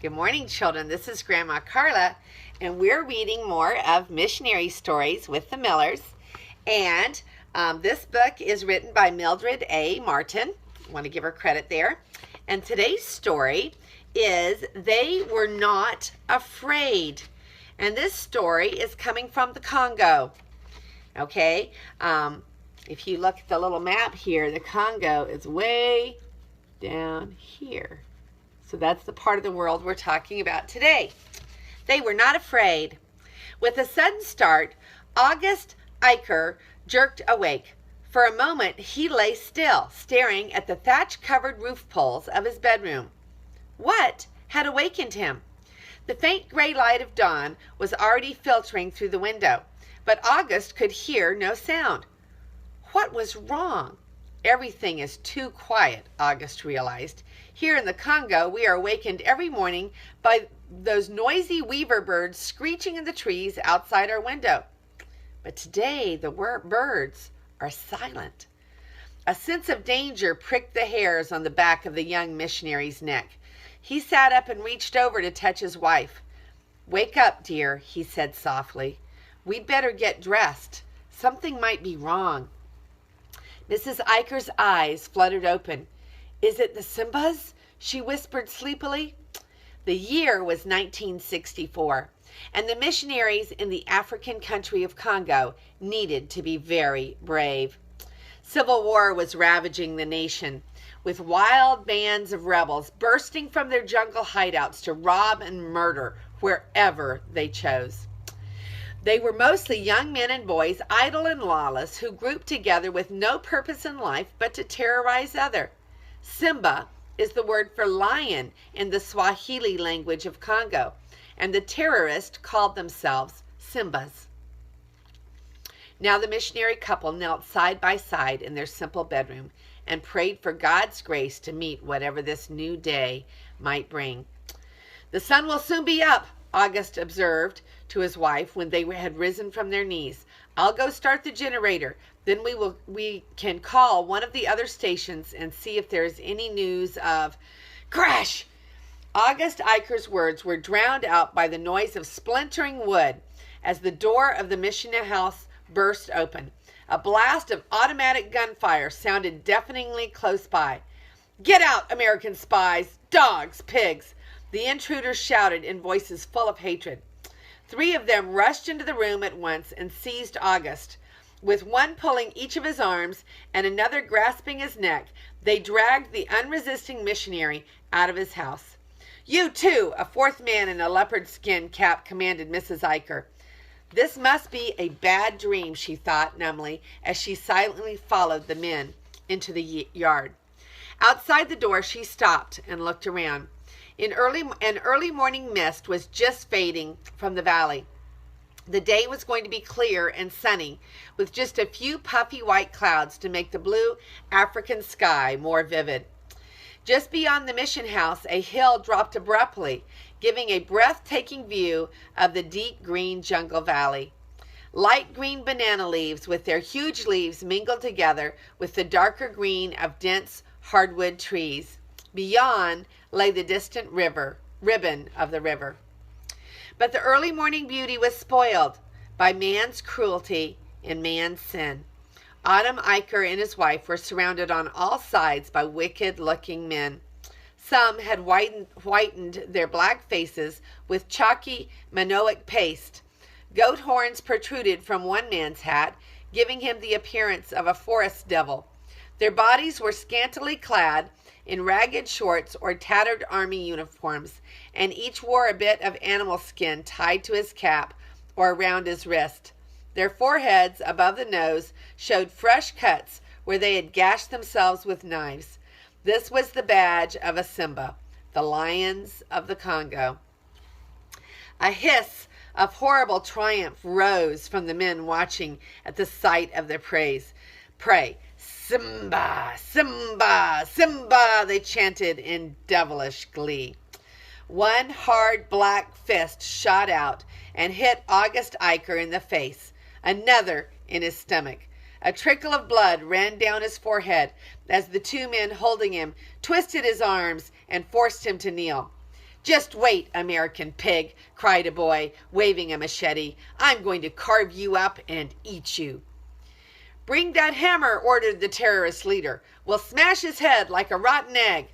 Good morning, children. This is Grandma Carla, and we're reading more of Missionary Stories with the Millers. And this book is written by Mildred A. Martin. I want to give her credit there. And today's story is They Were Not Afraid. And this story is coming from the Congo. Okay? If you look at the little map here, the Congo is way down here. So that's the part of the world we're talking about today. They were not afraid. With a sudden start, August Eicher jerked awake. For a moment, he lay still, staring at the thatch-covered roof poles of his bedroom. What had awakened him? The faint gray light of dawn was already filtering through the window, but August could hear no sound. What was wrong? Everything is too quiet, August realized. Here in the Congo, we are awakened every morning by those noisy weaver birds screeching in the trees outside our window. But today, the birds are silent. A sense of danger pricked the hairs on the back of the young missionary's neck. He sat up and reached over to touch his wife. "Wake up, dear," he said softly. "We'd better get dressed. Something might be wrong." Mrs. Eicher's eyes fluttered open. "Is it the Simbas?" she whispered sleepily. The year was 1964, and the missionaries in the African country of Congo needed to be very brave. Civil war was ravaging the nation, with wild bands of rebels bursting from their jungle hideouts to rob and murder wherever they chose. They were mostly young men and boys, idle and lawless, who grouped together with no purpose in life but to terrorize others. Simba is the word for lion in the Swahili language of Congo, and the terrorists called themselves Simbas. Now the missionary couple knelt side by side in their simple bedroom and prayed for God's grace to meet whatever this new day might bring. "The sun will soon be up," August observed to his wife when they had risen from their knees. "I'll go start the generator. Then we can call one of the other stations and see if there is any news of—" Crash! August Eicher's words were drowned out by the noise of splintering wood as the door of the mission house burst open. A blast of automatic gunfire sounded deafeningly close by. "Get out, American spies! Dogs! Pigs!" the intruders shouted in voices full of hatred. 3 of them rushed into the room at once and seized August. With one pulling each of his arms and another grasping his neck, they dragged the unresisting missionary out of his house. "You too," a 4th man in a leopard skin cap commanded Mrs. Eicher. This must be a bad dream, she thought numbly as she silently followed the men into the yard. Outside the door, she stopped and looked around. An early morning mist was just fading from the valley. The day was going to be clear and sunny, with just a few puffy white clouds to make the blue African sky more vivid. Just beyond the mission house, a hill dropped abruptly, giving a breathtaking view of the deep green jungle valley. Light green banana leaves with their huge leaves mingled together with the darker green of dense hardwood trees. Beyond lay the distant ribbon of the river. But the early morning beauty was spoiled by man's cruelty and man's sin. Autumn Eicher and his wife were surrounded on all sides by wicked-looking men. Some had whitened their black faces with chalky manioc paste. Goat horns protruded from one man's hat, giving him the appearance of a forest devil. Their bodies were scantily clad in ragged shorts or tattered army uniforms, and each wore a bit of animal skin tied to his cap or around his wrist. Their foreheads above the nose showed fresh cuts where they had gashed themselves with knives. This was the badge of a Simba, the lions of the Congo. A hiss of horrible triumph rose from the men watching at the sight of their prey. "Simba! Simba! Simba!" they chanted in devilish glee. One hard black fist shot out and hit August Eicher in the face, another in his stomach. A trickle of blood ran down his forehead as the 2 men holding him twisted his arms and forced him to kneel. "Just wait, American pig," cried a boy, waving a machete. "I'm going to carve you up and eat you." "Bring that hammer," ordered the terrorist leader. "We'll smash his head like a rotten egg."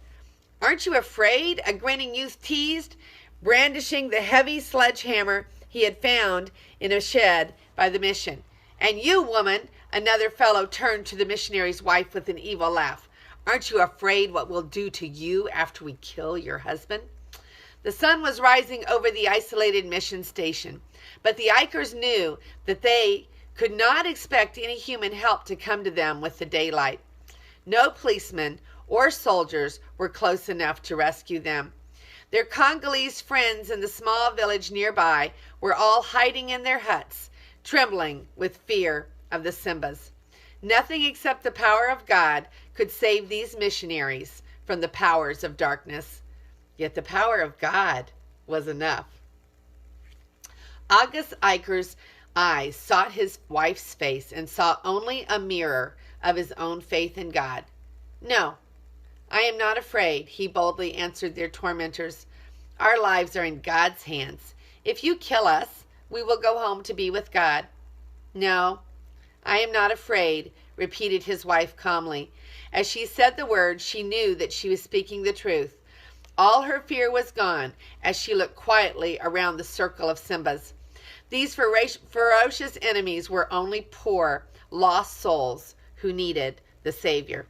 "Aren't you afraid?" a grinning youth teased, brandishing the heavy sledgehammer he had found in a shed by the mission. "And you, woman," another fellow turned to the missionary's wife with an evil laugh. "Aren't you afraid what we'll do to you after we kill your husband?" The sun was rising over the isolated mission station, but the Ikers knew that they could not expect any human help to come to them with the daylight. No policemen or soldiers were close enough to rescue them. Their Congolese friends in the small village nearby were all hiding in their huts, trembling with fear of the Simbas. Nothing except the power of God could save these missionaries from the powers of darkness. Yet the power of God was enough. August Iker's eyes sought his wife's face and saw only a mirror of his own faith in God. "No, I am not afraid," he boldly answered their tormentors. "Our lives are in God's hands. If you kill us, we will go home to be with God." "No, I am not afraid," repeated his wife calmly. As she said the words, she knew that she was speaking the truth. All her fear was gone as she looked quietly around the circle of Simbas. These ferocious enemies were only poor, lost souls who needed the Savior.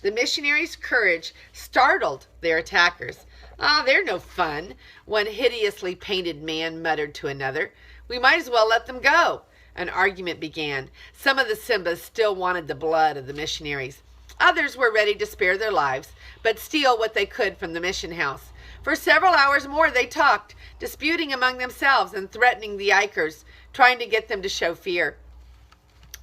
The missionaries' courage startled their attackers. "Ah, they're no fun," one hideously painted man muttered to another. "We might as well let them go." An argument began. Some of the Simbas still wanted the blood of the missionaries. Others were ready to spare their lives, but steal what they could from the mission house. For several hours more they talked, disputing among themselves and threatening the Ikers, trying to get them to show fear.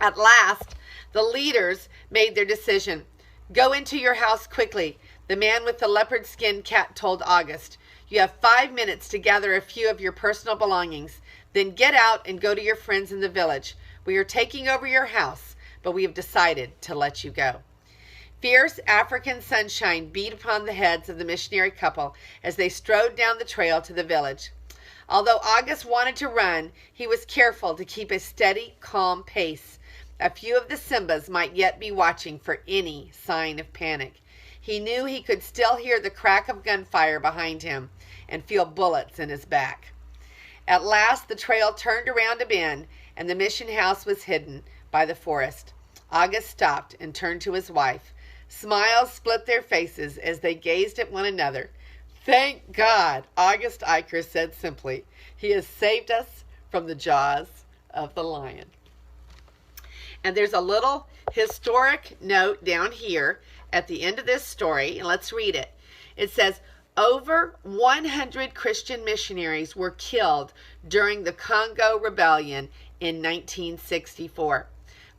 At last, the leaders made their decision. "Go into your house quickly," the man with the leopard skin cat told August. "You have 5 minutes to gather a few of your personal belongings. Then get out and go to your friends in the village. We are taking over your house, but we have decided to let you go." Fierce African sunshine beat upon the heads of the missionary couple as they strode down the trail to the village. Although August wanted to run, he was careful to keep a steady, calm pace. A few of the Simbas might yet be watching for any sign of panic. He knew he could still hear the crack of gunfire behind him and feel bullets in his back. At last the trail turned around a bend and the mission house was hidden by the forest. August stopped and turned to his wife. Smiles split their faces as they gazed at one another. "Thank God," August Iker said simply. "He has saved us from the jaws of the lion." And there's a little historic note down here at the end of this story, and let's read it. It says, over 100 Christian missionaries were killed during the Congo Rebellion in 1964.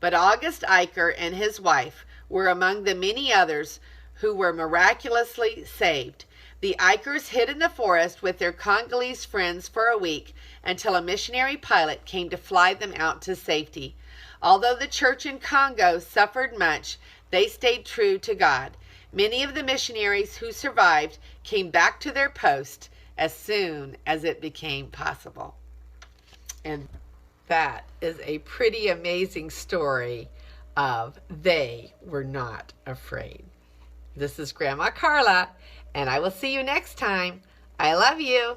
But August Iker and his wife were among the many others who were miraculously saved. The Ikers hid in the forest with their Congolese friends for a week until a missionary pilot came to fly them out to safety. Although the church in Congo suffered much, they stayed true to God. Many of the missionaries who survived came back to their post as soon as it became possible. And that is a pretty amazing story of they were not afraid. This is Grandma Carla, and I will see you next time. I love you.